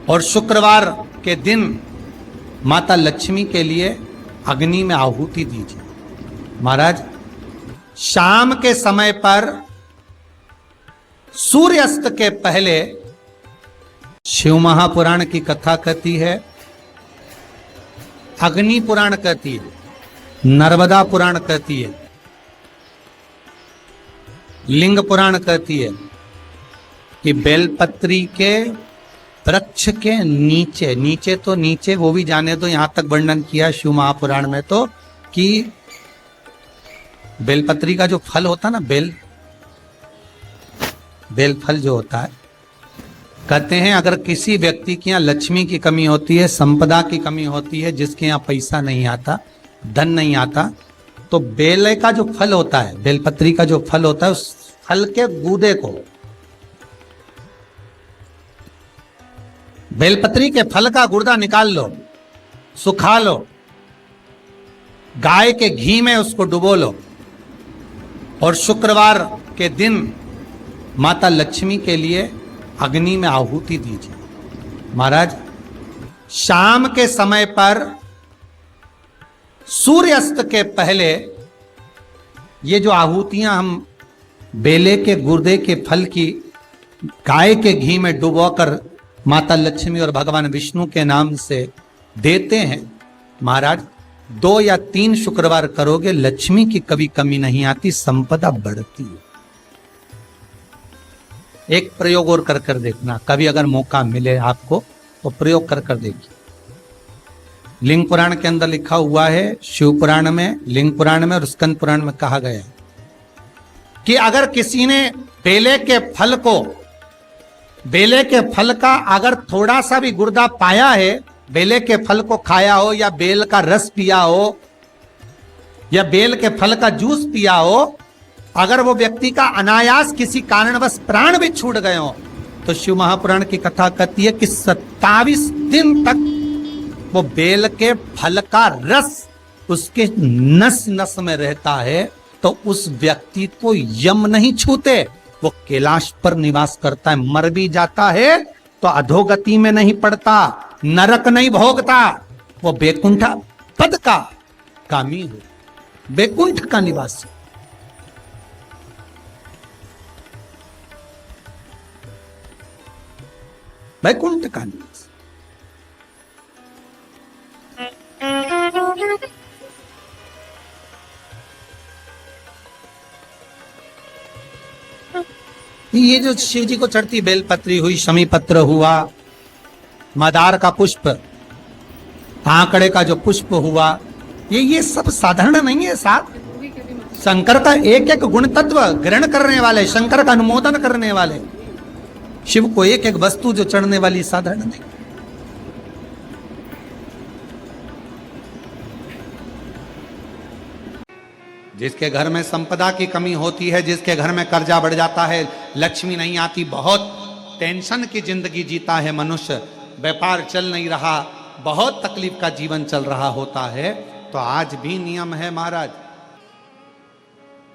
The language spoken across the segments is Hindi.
और शुक्रवार के दिन माता लक्ष्मी के लिए अग्नि में आहुति दीजिए। महाराज, शाम के समय पर सूर्यास्त के पहले शिव महापुराण की कथा कहती है, अग्नि पुराण कहती है, नर्मदा पुराण कहती है, लिंग पुराण कहती है कि बेलपत्री के वृक्ष के नीचे, नीचे तो नीचे वो भी जाने दो, यहां तक वर्णन किया शिव महापुराण में तो कि बेलपत्री का जो फल होता ना, बेल फल जो होता है, कहते हैं अगर किसी व्यक्ति के यहाँ लक्ष्मी की कमी होती है, संपदा की कमी होती है, जिसके यहाँ पैसा नहीं आता, धन नहीं आता, तो बेल का जो फल होता है, बेलपत्री का जो फल होता है, उस फल के गूदे को, बेलपत्री के फल का गुर्दा निकाल लो, सुखा लो, गाय के घी में उसको डुबो लो और शुक्रवार के दिन माता लक्ष्मी के लिए अग्नि में आहुति दीजिए। महाराज, शाम के समय पर सूर्यास्त के पहले ये जो आहुतियां हम बेले के गुर्दे के फल की गाय के घी में डुबोकर माता लक्ष्मी और भगवान विष्णु के नाम से देते हैं, महाराज 2 या 3 शुक्रवार करोगे, लक्ष्मी की कभी कमी नहीं आती, संपदा बढ़ती है। एक प्रयोग और कर कर देखना, कभी अगर मौका मिले आपको तो प्रयोग कर कर देखिए। लिंग पुराण के अंदर लिखा हुआ है, शिव पुराण में, लिंग पुराण में और स्कंद पुराण में कहा गया है कि अगर किसी ने बेले के फल का अगर थोड़ा सा भी गुर्दा पाया है, बेले के फल को खाया हो या बेल का रस पिया हो या बेल के फल का जूस पिया हो, अगर वो व्यक्ति का अनायास किसी कारणवश प्राण भी छूट गए हो, तो शिव महापुराण की कथा कहती है कि 27 दिन तक वो बेल के फल का रस उसके नस नस में रहता है, तो उस व्यक्ति को यम नहीं छूते, वो कैलाश पर निवास करता है। मर भी जाता है तो अधोगति में नहीं पड़ता, नरक नहीं भोगता, वो बैकुंठ पद का कामी हो, बैकुंठ का निवासी। बैकुंठ का निवास। ये जो शिव जी को चढ़ती बेलपत्री हुई, शमी पत्र हुआ, मदार का पुष्प, आंकड़े का जो पुष्प हुआ, ये सब साधारण नहीं है साथ। शंकर का एक एक गुण तत्व ग्रहण करने वाले, शंकर का अनुमोदन करने वाले, शिव को एक एक वस्तु जो चढ़ने वाली साधारण नहीं। जिसके घर में संपदा की कमी होती है, जिसके घर में कर्जा बढ़ जाता है, लक्ष्मी नहीं आती, बहुत टेंशन की जिंदगी जीता है मनुष्य, व्यापार चल नहीं रहा, बहुत तकलीफ का जीवन चल रहा होता है, तो आज भी नियम है महाराज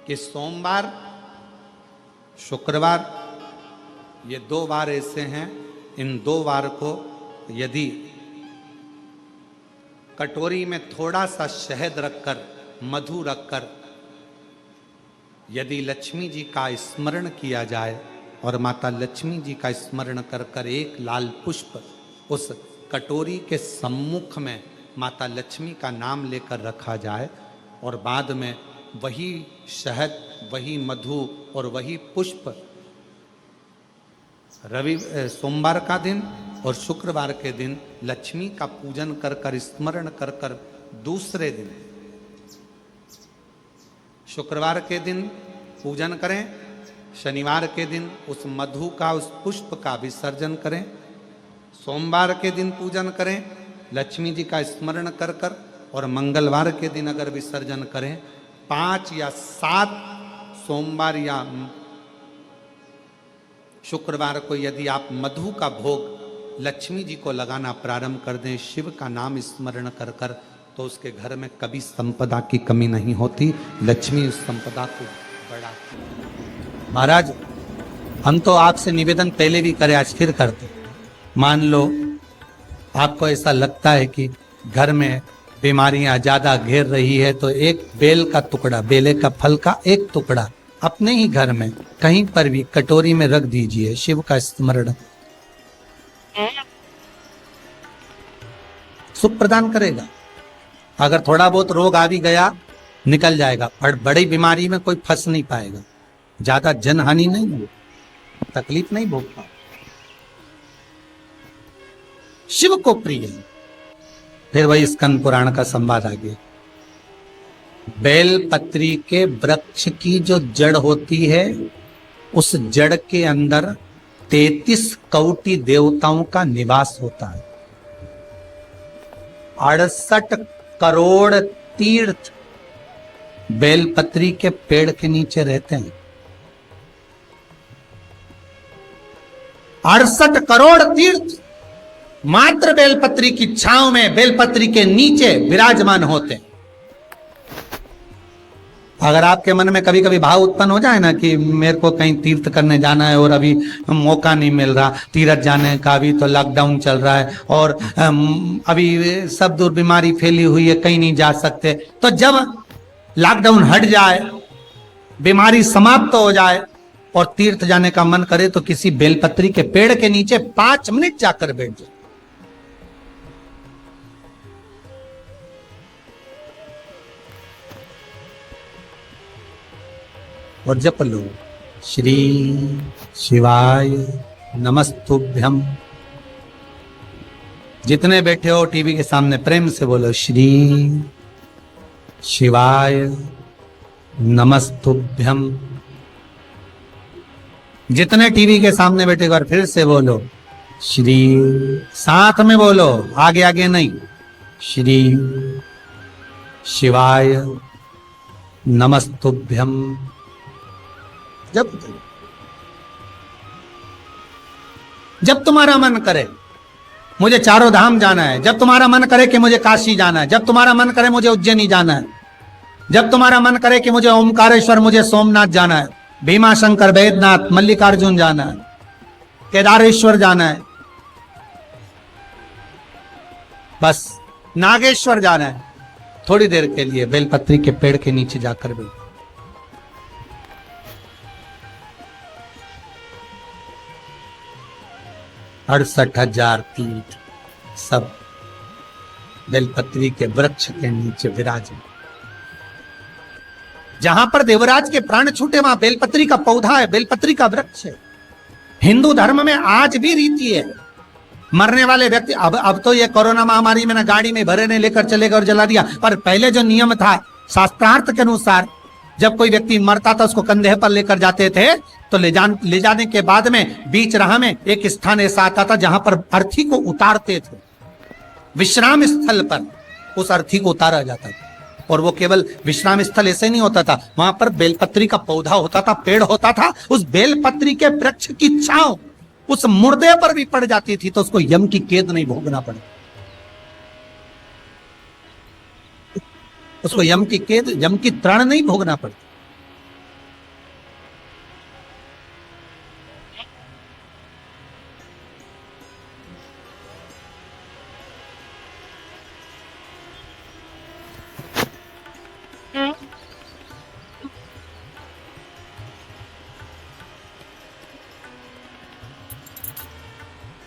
कि सोमवार, शुक्रवार, ये 2 वार ऐसे हैं, इन 2 वार को यदि कटोरी में थोड़ा सा शहद रखकर, मधु रखकर, यदि लक्ष्मी जी का स्मरण किया जाए और माता लक्ष्मी जी का स्मरण कर कर एक लाल पुष्प उस कटोरी के सम्मुख में माता लक्ष्मी का नाम लेकर रखा जाए और बाद में वही शहद, वही मधु और वही पुष्प सोमवार का दिन और शुक्रवार के दिन लक्ष्मी का पूजन कर कर, स्मरण कर कर, दूसरे दिन शुक्रवार के दिन पूजन करें, शनिवार के दिन उस मधु का, उस पुष्प का विसर्जन करें, सोमवार के दिन पूजन करें लक्ष्मी जी का स्मरण कर कर, और मंगलवार के दिन अगर विसर्जन करें, 5 या 7 सोमवार या शुक्रवार को यदि आप मधु का भोग लक्ष्मी जी को लगाना प्रारंभ कर दें, शिव का नाम स्मरण कर कर, तो उसके घर में कभी संपदा की कमी नहीं होती, लक्ष्मी उस संपदा को बढ़ाती। महाराज, हम तो आपसे निवेदन पहले भी करे, आज फिर करते। मान लो आपको ऐसा लगता है कि घर में बीमारियां ज्यादा घेर रही है तो एक बेल का टुकड़ा, बेले का फल का एक टुकड़ा अपने ही घर में कहीं पर भी कटोरी में रख दीजिए, शिव का स्मरण, सुख प्रदान करेगा। अगर थोड़ा बहुत रोग आ भी गया निकल जाएगा, पर बड़ी बीमारी में कोई फंस नहीं पाएगा, ज्यादा जनहानि नहीं हो, तकलीफ नहीं भोग पाए। शिव को प्रिय है। फिर वही स्कंद पुराण का संवाद आ गया। बेल पत्री के वृक्ष की जो जड़ होती है, उस जड़ के अंदर 33 कोटि देवताओं का निवास होता है। 68 करोड़ तीर्थ बेलपत्री के पेड़ के नीचे रहते हैं। 68 करोड़ तीर्थ मात्र बेलपत्री की छांव में, बेलपत्री के नीचे विराजमान होते हैं। अगर आपके मन में कभी कभी भाव उत्पन्न हो जाए ना कि मेरे को कहीं तीर्थ करने जाना है और अभी मौका नहीं मिल रहा, तीर्थ जाने का, अभी तो लॉकडाउन चल रहा है और अभी सब दूर बीमारी फैली हुई है, कहीं नहीं जा सकते, तो जब लॉकडाउन हट जाए, बीमारी समाप्त हो जाए और तीर्थ जाने का मन करे तो किसी बेलपत्री के पेड़ के नीचे 5 मिनट जाकर बैठ जाए। और जप लो, श्री शिवाय नमस्तुभ्यम। जितने बैठे हो टीवी के सामने प्रेम से बोलो, श्री शिवाय नमस्तुभ्यम। जितने टीवी के सामने बैठे एक बार फिर से बोलो, श्री, साथ में बोलो, आगे आगे नहीं, श्री शिवाय नमस्तुभ्यम। जब तुम्हारा मन करे मुझे चारों धाम जाना है, जब तुम्हारा मन करे कि मुझे काशी जाना है, जब तुम्हारा मन करे मुझे उज्जैनी जाना है, जब तुम्हारा मन करे कि मुझे ओमकारेश्वर, मुझे सोमनाथ जाना है, भीमा शंकर, बैद्यनाथ, मल्लिकार्जुन जाना है, केदारेश्वर जाना है, बस नागेश्वर जाना है, थोड़ी देर के लिए बेलपत्री के पेड़ के नीचे जाकर बैठो। अड़सठ 68,000 तीर्थ सब बेलपत्री के वृक्ष के नीचे विराजे। जहां पर देवराज के प्राण छूटे वहां बेलपत्री का पौधा है, बेलपत्री का वृक्ष है। हिंदू धर्म में आज भी रीति है, मरने वाले व्यक्ति, अब तो ये कोरोना महामारी में ना गाड़ी में भरे ने लेकर चले गए और जला दिया, पर पहले जो नियम था शास्त्रार्थ के अनुसार, जब कोई व्यक्ति मरता था उसको कंधे पर लेकर जाते थे, तो ले जाने के बाद में बीच राह में एक स्थान ऐसा आता था जहां पर अर्थी को उतारते थे, विश्राम स्थल पर उस अर्थी को उतारा जाता था। और वो केवल विश्राम स्थल ऐसे नहीं होता था, वहां पर बेलपत्री का पौधा होता था, पेड़ होता था, उस बेलपत्री के वृक्ष की छांव उस मुर्दे पर भी पड़ जाती थी तो उसको यम की कैद नहीं भोगना पड़े, उसको यम की कैद, यम की त्राण नहीं भोगना पड़ता।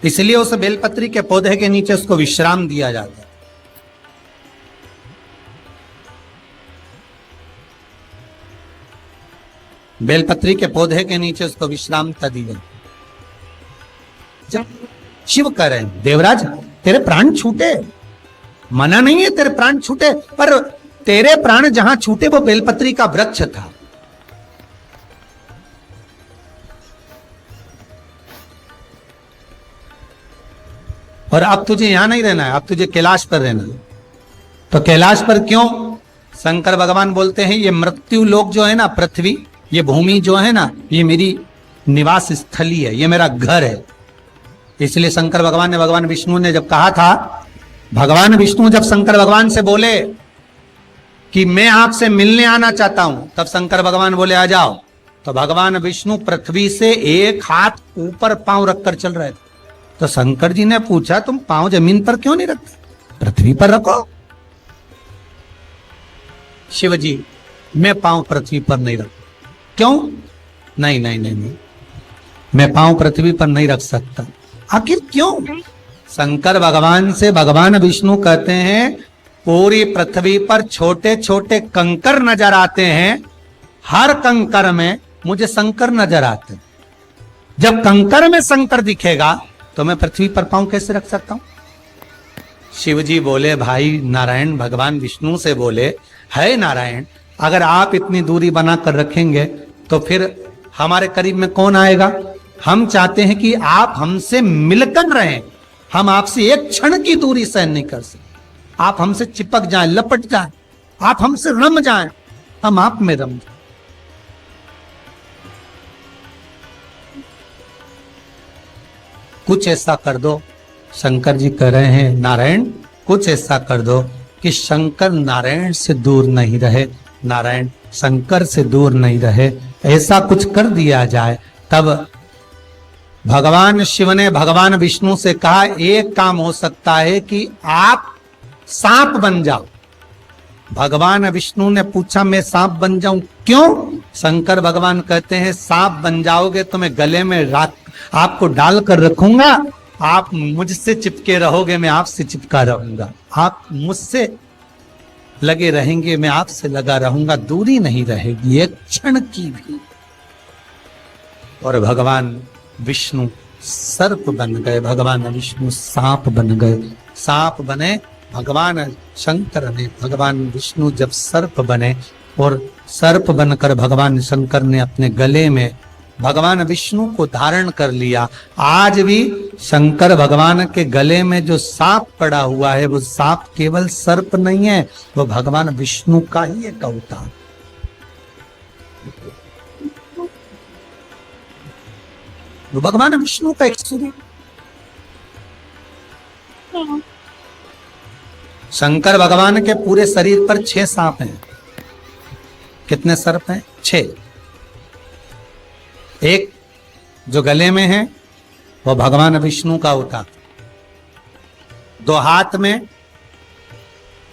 इसलिए उस बेलपत्री के पौधे के नीचे उसको विश्राम दिया जाता है। बेलपत्री के पौधे के नीचे उसको विश्रामता दी जाती। जब शिव कह रहे हैं, देवराज तेरे प्राण छूटे, मना नहीं है तेरे प्राण छूटे, पर तेरे प्राण जहां छूटे वो बेलपत्री का वृक्ष था। और अब तुझे यहां नहीं रहना है, अब तुझे कैलाश पर रहना है। तो कैलाश पर क्यों? शंकर भगवान बोलते हैं ये मृत्यु लोक जो है ना, पृथ्वी, ये भूमि जो है ना, ये मेरी निवास स्थली है, ये मेरा घर है। इसलिए शंकर भगवान ने, भगवान विष्णु ने जब कहा था, भगवान विष्णु जब शंकर भगवान से बोले कि मैं आपसे मिलने आना चाहता हूं, तब शंकर भगवान बोले आ जाओ। तो भगवान विष्णु पृथ्वी से एक हाथ ऊपर पांव रखकर चल रहे थे। तो शंकर जी ने पूछा तुम पांव जमीन पर क्यों नहीं रखते, पृथ्वी पर रखो। शिव जी मैं पांव पृथ्वी पर नहीं रख, क्यों? नहीं नहीं नहीं नहीं, मैं पांव पृथ्वी पर नहीं रख सकता। आखिर क्यों? शंकर भगवान से भगवान विष्णु कहते हैं पूरी पृथ्वी पर छोटे छोटे कंकर नजर आते हैं, हर कंकर में मुझे शंकर नजर आते हैं। जब कंकर में शंकर दिखेगा तो मैं पृथ्वी पर पांव कैसे रख सकता हूं? शिव जी बोले, भाई नारायण भगवान विष्णु से बोले, है नारायण अगर आप इतनी दूरी बनाकर रखेंगे तो फिर हमारे करीब में कौन आएगा? हम चाहते हैं कि आप हमसे मिलकर रहें, हम आपसे एक क्षण की दूरी सहन नहीं कर सकते। आप हमसे चिपक जाएं, लपट जाएं, आप हमसे रम जाएं, हम आप में रम जाएं। कुछ ऐसा कर दो, शंकर जी कह रहे हैं नारायण कुछ ऐसा कर दो कि शंकर नारायण से दूर नहीं रहे, नारायण शंकर से दूर नहीं रहे, ऐसा कुछ कर दिया जाए। तब भगवान शिव ने भगवान विष्णु से कहा एक काम हो सकता है कि आप सांप बन जाओ। भगवान विष्णु ने पूछा मैं सांप बन जाऊं, क्यों? शंकर भगवान कहते हैं सांप बन जाओगे तो मैं गले में आपको डालकर रखूंगा, आप मुझसे चिपके रहोगे, मैं आपसे चिपका रहूंगा, आप मुझसे लगे रहेंगे, मैं आपसे लगा रहूंगा, दूरी नहीं रहेगी एक क्षण की भी। और भगवान विष्णु सर्प बन गए, भगवान विष्णु सांप बन गए, सांप बने भगवान शंकर ने। भगवान विष्णु जब सर्प बने और सर्प बनकर भगवान शंकर ने अपने गले में भगवान विष्णु को धारण कर लिया। आज भी शंकर भगवान के गले में जो सांप पड़ा हुआ है वो सांप केवल सर्प नहीं है, वो भगवान विष्णु का ही एक अवतार। वो भगवान विष्णु का एक स्वरूप। शंकर भगवान के पूरे शरीर पर 6 सांप हैं। कितने सर्प हैं? 6। एक जो गले में है वो भगवान विष्णु का होता, 2 हाथ में,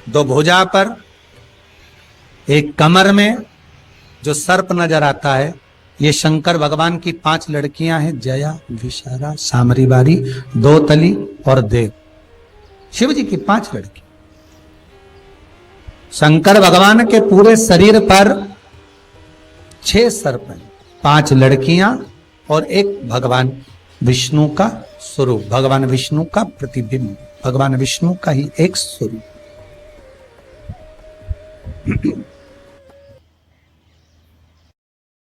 2 भुजा पर, एक कमर में जो सर्प नजर आता है, ये शंकर भगवान की 5 लड़कियां हैं, जया, विशारा, सामरी बारी, 2 तली और देव। शिव जी की 5 लड़की। शंकर भगवान के पूरे शरीर पर 6 सर्प हैं, 5 लड़कियां और एक भगवान विष्णु का स्वरूप, भगवान विष्णु का प्रतिबिंब, भगवान विष्णु का ही एक स्वरूप।